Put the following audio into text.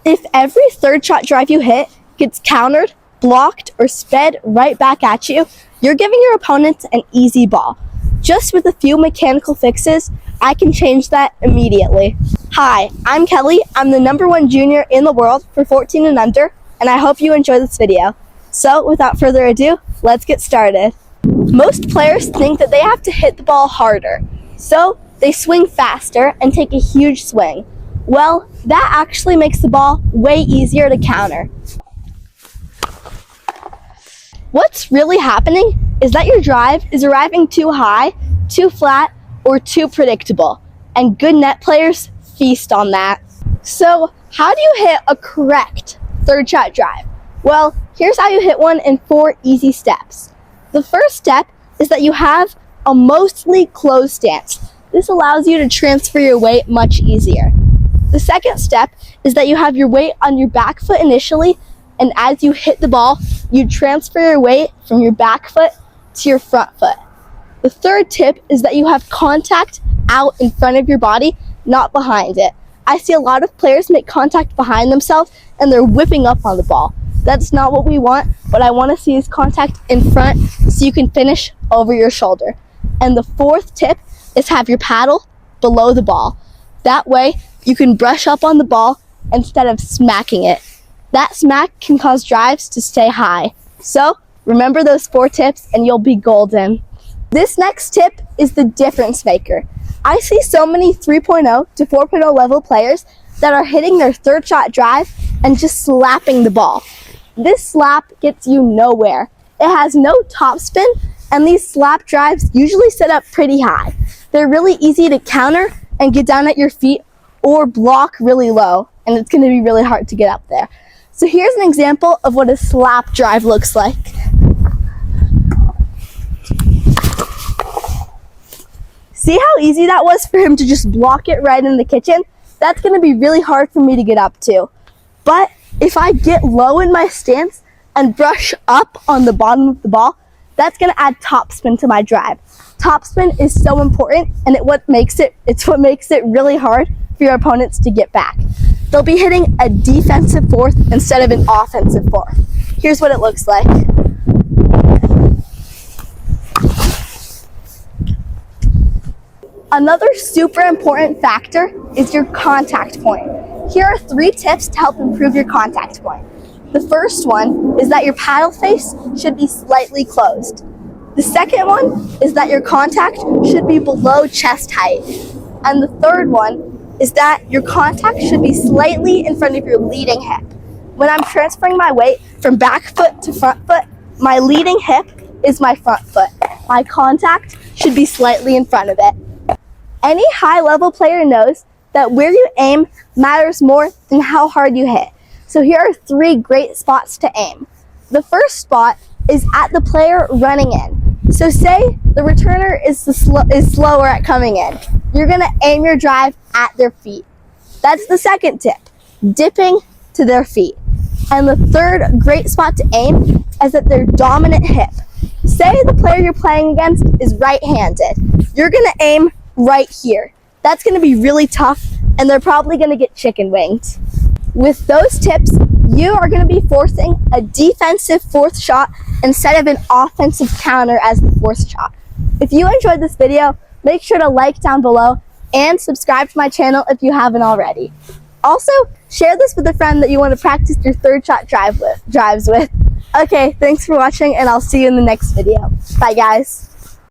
If every third shot drive you hit gets countered, blocked, or sped right back at you, you're giving your opponent an easy ball. Just with a few mechanical fixes, I can change that immediately. Hi, I'm Kelly. I'm the #1 junior in the world for 14 and under, and I hope you enjoy this video. So without further ado, let's get started. Most players think that they have to hit the ball harder, so they swing faster and take a huge swing. Well, that actually makes the ball way easier to counter. What's really happening is that your drive is arriving too high, too flat, or too predictable, and good net players feast on that. So, how do you hit a correct third shot drive? Well, here's how you hit one in 4 easy steps. The first step is that you have a mostly closed stance. This allows you to transfer your weight much easier. The second step is that you have your weight on your back foot initially, and as you hit the ball, you transfer your weight from your back foot to your front foot. The third tip is that you have contact out in front of your body, not behind it. I see a lot of players make contact behind themselves and they're whipping up on the ball. That's not what we want. What I want to see is contact in front so you can finish over your shoulder. And the fourth tip is have your paddle below the ball. That way, you can brush up on the ball instead of smacking it. That smack can cause drives to stay high. So, remember those 4 tips and you'll be golden. This next tip is the difference maker. I see so many 3.0 to 4.0 level players that are hitting their third shot drive and just slapping the ball. This slap gets you nowhere. It has no topspin, and these slap drives usually set up pretty high. They're really easy to counter and get down at your feet or block really low, and it's going to be really hard to get up there. So here's an example of what a slap drive looks like. See how easy that was for him to just block it right in the kitchen? That's going to be really hard for me to get up to. But if I get low in my stance and brush up on the bottom of the ball, that's going to add topspin to my drive. Topspin is so important, and it's what makes it really hard for your opponents to get back. They'll be hitting a defensive fourth instead of an offensive fourth. Here's what it looks like. Another super important factor is your contact point. Here are 3 tips to help improve your contact point. The first one is that your paddle face should be slightly closed. The second one is that your contact should be below chest height. And the third one is that your contact should be slightly in front of your leading hip. When I'm transferring my weight from back foot to front foot, my leading hip is my front foot. My contact should be slightly in front of it. Any high-level player knows that where you aim matters more than how hard you hit. So here are 3 great spots to aim. The first spot is at the player running in. So say the returner is slower at coming in. You're going to aim your drive at their feet. That's the second tip, dipping to their feet. And the third great spot to aim is at their dominant hip. Say the player you're playing against is right-handed. You're going to aim right here. That's going to be really tough, and they're probably going to get chicken winged. With those tips, you are going to be forcing a defensive fourth shot instead of an offensive counter as the fourth shot. If you enjoyed this video, make sure to like down below and subscribe to my channel if you haven't already. Also, share this with a friend that you want to practice your third shot drives with. Okay, thanks for watching, and I'll see you in the next video. Bye, guys.